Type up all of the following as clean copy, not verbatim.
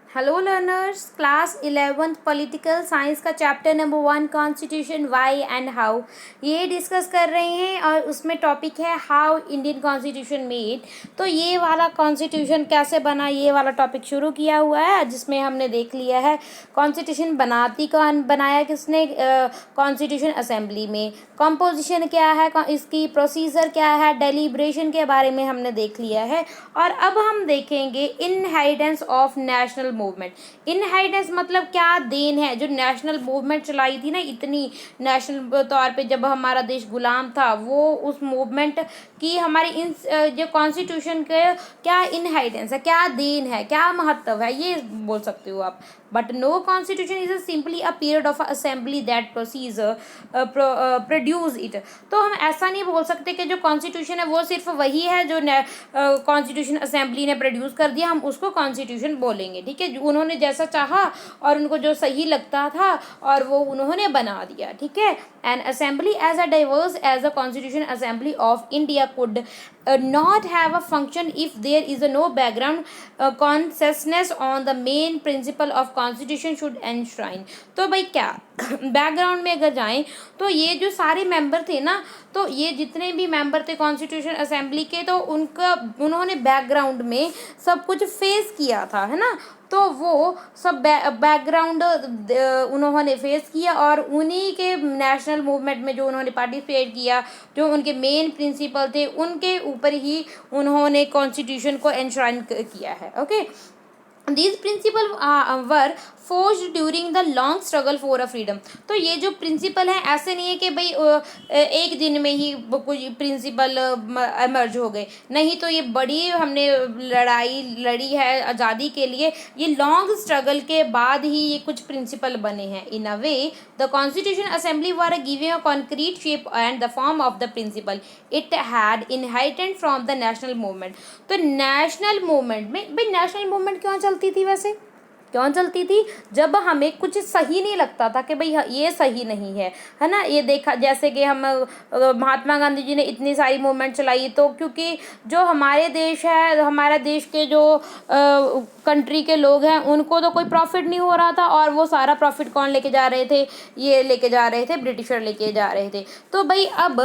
Hello learners, class 11th political science का chapter number 1 constitution why and how ये discuss कर रहे हैं। और उसमें टॉपिक है हाउ इंडियन कॉन्स्टिट्यूशन मेड। तो ये वाला कॉन्स्टिट्यूशन कैसे बना, ये वाला टॉपिक शुरू किया हुआ है, जिसमें हमने देख लिया है कॉन्स्टिट्यूशन बनाया किसने, कॉन्स्टिट्यूशन असेंबली में। कंपोजिशन क्या है, इसकी प्रोसीजर क्या है, डेलिब्रेशन के बारे में हमने देख लिया है। और अब हम देखेंगे inheritance of national movement. Inheritance मतलब क्या देन है, जो नेशनल मूवमेंट चलाई थी ना, इतनी नेशनल तौर पे जब हमारा देश गुलाम था, वो उस मूवमेंट की हमारी इन जो कॉन्स्टिट्यूशन के क्या इनहेरिटेंस है, क्या देन है, क्या महत्व है, ये बोल सकते हो आप। But no constitution is simply a period of assembly that procedure produce it. तो हम ऐसा नहीं बोल सकते कि जो कॉन्स्टिट्यूशन है वो सिर्फ वही है जो कॉन्स्टिट्यूशन असेंबली ने प्रोड्यूस कर दिया, हम उसको कॉन्स्टिट्यूशन बोलेंगे। ठीक है, उन्होंने जैसा चाहा और उनको जो सही लगता था और वो उन्होंने बना दिया। ठीक है, an assembly as a diverse as a constitution assembly of India could not have a function if there is no background consciousness on the main principle of constitution should enshrine। तो भाई क्या बैकग्राउंड में अगर जाएं तो ये जो सारे मेंबर थे ना, तो ये जितने भी मेंबर थे कॉन्स्टिट्यूशन असेंबली के, तो उन्होंने बैकग्राउंड में सब कुछ फेस किया था, है ना। तो वो सब बैकग्राउंड उन्होंने फेस किया और उन्हीं के नेशनल मूवमेंट में जो उन्होंने पार्टिसिपेट किया, जो उनके मेन प्रिंसिपल थे, उनके ऊपर ही उन्होंने कॉन्स्टिट्यूशन को एंश्राइन किया है। Okay, these principles were forged during the long struggle for a freedom। तो ये जो प्रिंसिपल है, ऐसे नहीं है कि भाई एक दिन में ही कुछ प्रिंसिपल एमर्ज हो गए, नहीं। तो ये बड़ी हमने लड़ाई लड़ी है आज़ादी के लिए, ये लॉन्ग स्ट्रगल के बाद ही ये कुछ प्रिंसिपल बने हैं। In a way the constitution assembly were giving a concrete shape and the form of the principle it had inherited from the national movement. तो नेशनल मूवमेंट में भाई, नेशनल मूवमेंट क्यों चलती थी वैसे, क्यों चलती थी? जब हमें कुछ सही नहीं लगता था कि भाई ये सही नहीं है ना। ये देखा जैसे कि हम महात्मा गांधी जी ने इतनी सारी मूवमेंट चलाई, तो क्योंकि जो हमारे देश है, हमारा देश के जो कंट्री के लोग हैं, उनको तो कोई प्रॉफिट नहीं हो रहा था, और वो सारा प्रॉफिट कौन लेके जा रहे थे, ये लेके जा रहे थे, ब्रिटिशर लेके जा रहे थे। तो भाई अब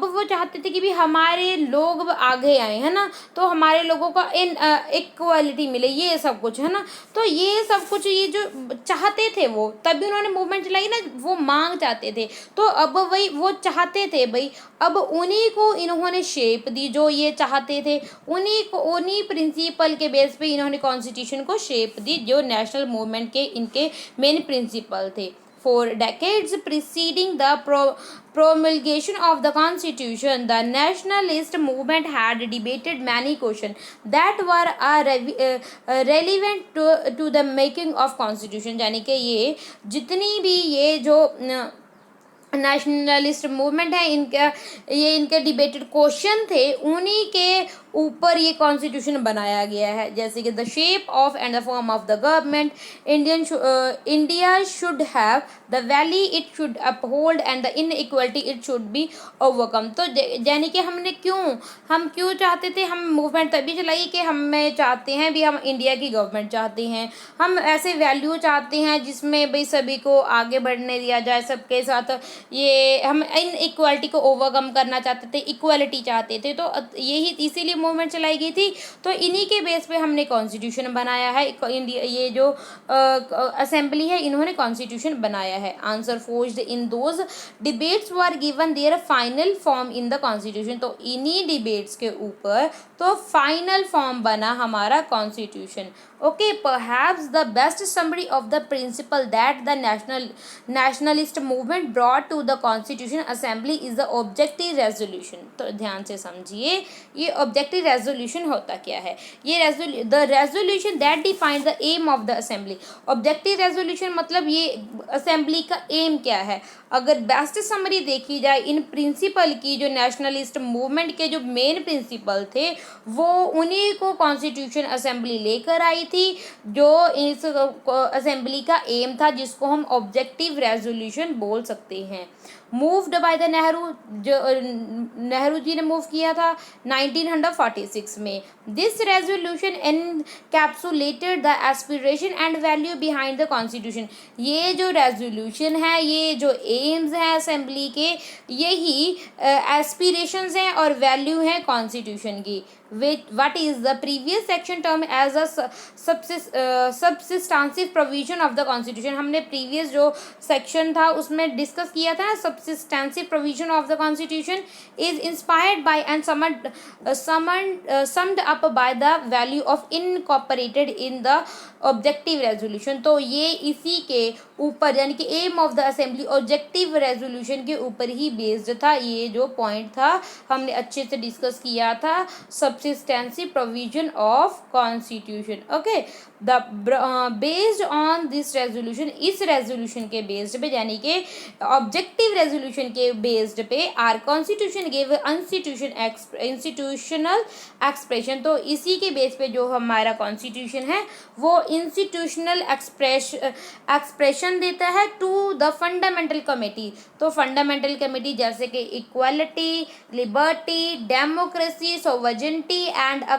वो चाहते थे कि भी हमारे लोग आगे आए, है ना, तो हमारे लोगों का इक्वालिटी मिले, ये सब कुछ, है ना। तो ये सब कुछ ये जो चाहते थे, वो तभी उन्होंने मूवमेंट चलाई ना, वो मांग चाहते थे। तो अब वही वो चाहते थे भाई, अब उन्हीं को इन्होंने शेप दी, जो ये चाहते थे उन्हीं प्रिंसिपल के बेस पे इन्होंने कॉन्स्टिट्यूशन को शेप दी, जो नेशनल मूवमेंट के इनके मेन प्रिंसिपल थे। For decades preceding the promulgation of the Constitution, the nationalist movement had debated many questions that were relevant to the making of Constitution। यानी कि ये जितनी भी ये जो नेशनलिस्ट मूवमेंट है, इनके डिबेटेड क्वेश्चन थे, उन्हीं के ऊपर ये कॉन्स्टिट्यूशन बनाया गया है। जैसे कि the shape of and the form of the government India should have, the valley it should uphold and the inequality it should be overcome. तो यानी कि हम क्यों चाहते थे, हम मूवमेंट तभी चलाई कि हमें चाहते हैं भी, हम इंडिया की गवर्नमेंट चाहते हैं, हम ऐसे वैल्यू चाहते हैं जिसमें भाई सभी को आगे बढ़ने दिया जाए, सबके साथ ये हम इन इक्वालिटी को ओवरकम करना चाहते थे, इक्वालिटी चाहते थे। तो यही इसीलिए मूवमेंट चलाई गई थी। तो इन्हीं के बेस पे हमने कॉन्स्टिट्यूशन बनाया है। इंडिया ये जो असेंबली है, इन्होंने कॉन्स्टिट्यूशन बनाया है। Answer forced in those debates were given there final form in the constitution. तो इन्हीं डिबेट्स के ऊपर तो फाइनल फॉर्म बना हमारा constitution. Okay, perhaps the best summary of the principal that the nationalist movement brought to the constitution assembly is the objective resolution। तो ध्यान से समझिए, ये objective resolution होता क्या है। ये the resolution that defines the aim of the assembly। objective resolution मतलब ये assembly का aim क्या है। अगर बेस्ट समरी देखी जाए इन प्रिंसिपल की, जो नेशनलिस्ट मूवमेंट के जो मेन प्रिंसिपल थे, वो उन्हीं को कॉन्स्टिट्यूशन असेंबली लेकर आई थी, जो इस असेंबली का एम था, जिसको हम ऑब्जेक्टिव रेजोल्यूशन बोल सकते हैं। मूव्ड बाय द नेहरू, जो नेहरू जी ने मूव किया था 1946 में। This resolution encapsulated the aspiration and value behind the constitution. ये जो रेजोल्यूशन है, ये जो एम्स हैं असेंबली के, यही एस्पिरेशंस हैं और वैल्यू हैं कॉन्स्टिट्यूशन की। what is the previous section term as a substantive provision of the constitution। हमने previous जो section था उसमें डिस्कस किया था substantive provision of the constitution is inspired by and summed up by the value of incorporated in the objective resolution. तो ये इसी के ऊपर, यानी कि aim of the assembly objective resolution के ऊपर ही बेस्ड था। ये जो पॉइंट था हमने अच्छे से डिस्कस किया था, substantive provision of constitution. Okay, the based on this resolution, इस रेजोल्यूशन के बेस्ड पे, यानी कि ऑब्जेक्टिव रेजोल्यूशन के बेस्ड पे our constitution give institutional expression. तो इसी के बेस पे जो हमारा कॉन्स्टिट्यूशन है वो इंस्टीट्यूशनल एक्सप्रेशन देता है टू द फंडामेंटल कमेटी। तो फंडामेंटल कमेटी जैसे कि equality, liberty, democracy, sovereignty and a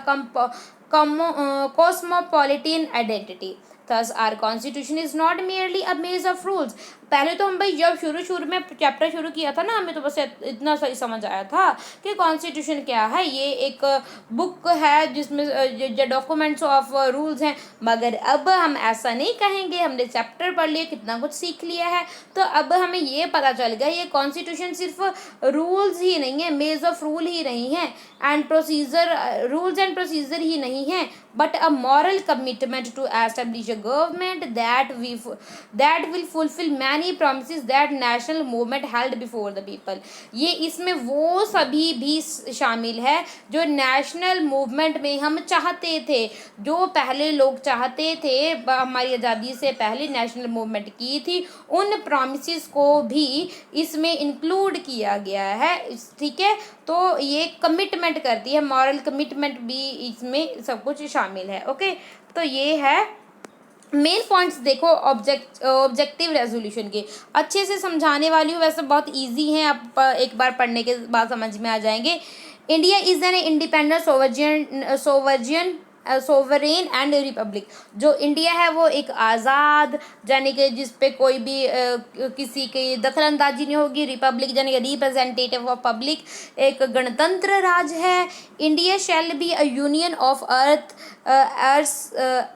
cosmopolitan identity। Thus our constitution is not merely a maze of rules। पहले तो हम भाई जब शुरू में चैप्टर शुरू किया था ना, हमें तो बस इतना सही समझ आया था कि कॉन्स्टिट्यूशन क्या है, ये एक बुक है जिसमें जो डॉक्यूमेंट्स ऑफ रूल्स हैं। मगर अब हम ऐसा नहीं कहेंगे, हमने चैप्टर पढ़ लिया, कितना कुछ सीख लिया है, तो अब हमें ये पता चल गया ये कॉन्स्टिट्यूशन सिर्फ रूल्स ही नहीं है, मेज ऑफ रूल ही नहीं है, and procedure, rules and procedure ही नहीं है, but a moral commitment to establish a government that will fulfil many promises that national movement held before the people। ये इसमें वो सभी भी शामिल है जो नेशनल मूवमेंट में हम चाहते थे, जो पहले लोग चाहते थे, हमारी आज़ादी से पहले नेशनल मूवमेंट की थी, उन प्रॉमिसेस को भी इसमें इंक्लूड किया गया है। ठीक है, तो ये कमिटमेंट करती है, मॉरल कमिटमेंट भी इसमें सब कुछ शामिल है। ओके, तो ये है मेन पॉइंट्स। देखो ऑब्जेक्टिव रेजोल्यूशन के अच्छे से समझाने वाली हूँ, वैसे बहुत इजी हैं, आप एक बार पढ़ने के बाद समझ में आ जाएंगे। India is an independent sovereign and Republic. जो इंडिया है वो एक आज़ाद, यानी कि जिस पे कोई भी किसी की दखलंदाजी नहीं होगी, रिपब्लिक यानी कि रिप्रेजेंटेटिव ऑफ पब्लिक, एक गणतंत्र राज है। India shall be a union of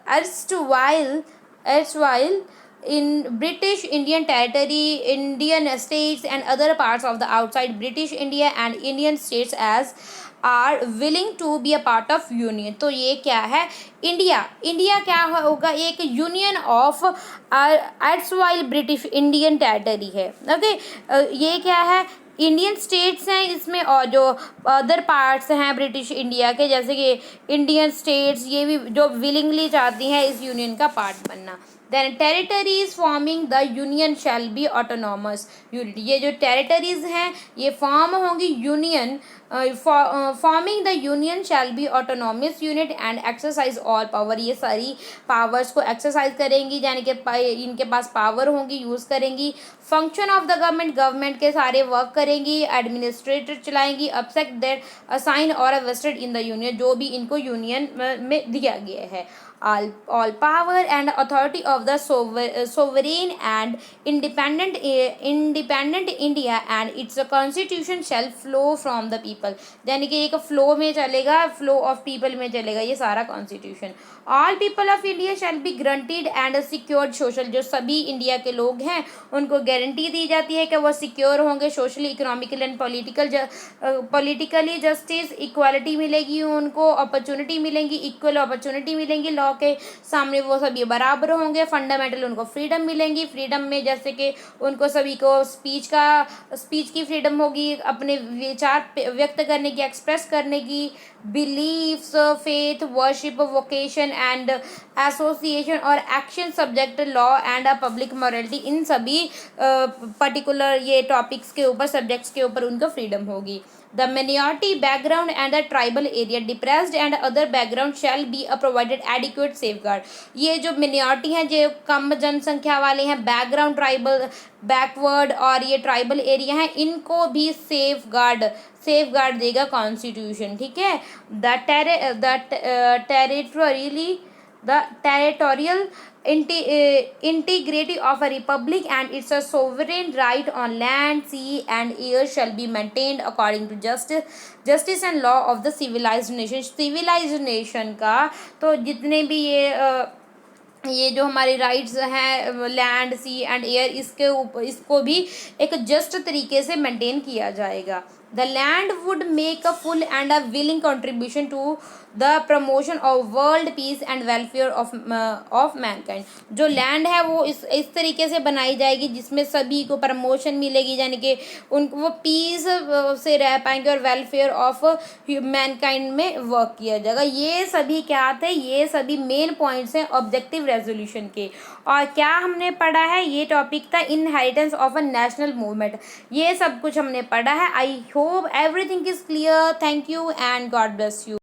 erstwhile in British Indian territory, Indian states and other parts of the outside British India and Indian states as are willing to be a part of union। तो ये क्या है, India क्या होगा, एक union of erstwhile British Indian territory है। Okay, ये क्या है, इंडियन स्टेट्स हैं इसमें, और जो अदर पार्ट्स हैं ब्रिटिश इंडिया के, जैसे कि इंडियन स्टेट्स, ये भी जो विलिंगली चाहती हैं इस यूनियन का पार्ट बनना। Then territories forming the union shall be autonomous unit. ये जो टेरिटरीज हैं ये फॉर्म होंगी union, forming the union shall be autonomous unit and exercise all power. ये सारी पावर्स को एक्सरसाइज करेंगी, यानी कि इनके पास पावर होंगी, यूज़ करेंगी। फंक्शन ऑफ द गवर्नमेंट के सारे वर्क करेंगी, एडमिनिस्ट्रेटर चलाएंगी, अपसेक्ट दैट असाइन और वेस्टेड इन द यूनियन, जो भी इनको यूनियन में दिया गया है। all power and authority of the sovereign and independent India and its constitution shall flow from the people। यानी कि एक फ्लो में चलेगा, फ्लो ऑफ पीपल में चलेगा ये सारा constitution. All people of India shall be granted and secured social. जो सभी इंडिया के लोग हैं उनको गारंटी दी जाती है कि वो सिक्योर होंगे, socially, economically and politically justice, equality मिलेगी उनको, अपॉर्चुनिटी मिलेंगी, इक्वल अपॉर्चुनिटी मिलेंगी, लॉ के सामने वो सभी बराबर होंगे। फंडामेंटल उनको फ्रीडम मिलेंगी, फ्रीडम में जैसे कि उनको सभी को स्पीच की फ्रीडम होगी, अपने विचार व्यक्त करने की, एक्सप्रेस करने की, beliefs, faith, worship, vocation and association और action subject law and public morality, इन सभी पर्टिकुलर ये टॉपिक्स के ऊपर, सब्जेक्ट्स के ऊपर उनको फ्रीडम होगी। The minority background and the tribal area depressed and other background shall be provided adequate safeguard। ये जो minority हैं, जो कम जनसंख्या वाले हैं, बैकग्राउंड ट्राइबल बैकवर्ड और ये ट्राइबल एरिया हैं, इनको भी सेफ गार्ड देगा कॉन्स्टिट्यूशन। ठीक है। The territorial integrity of a republic and its a sovereign right on land, sea and air shall be maintained according to justice and law of the civilized nation। civilized nation का तो जितने भी ये जो हमारी rights हैं land, C and air, इसके ऊपर इसको भी एक जस्ट तरीके से मेंटेन किया जाएगा। The land would make a full and a willing contribution to the promotion of world peace and welfare of mankind. जो लैंड है वो इस तरीके से बनाई जाएगी जिसमें सभी को प्रमोशन मिलेगी, यानी कि उनको वो पीस से रह पाएंगे और वेलफेयर ऑफ मैनकाइंड में वर्क किया जाएगा। ये सभी क्या थे, ये सभी मेन पॉइंट्स हैं ऑब्जेक्टिव रेजोल्यूशन के। और क्या हमने पढ़ा है, ये टॉपिक था inheritance of a national movement. ये सब कुछ हमने पढ़ा है। I hope everything is clear. Thank you and God bless you.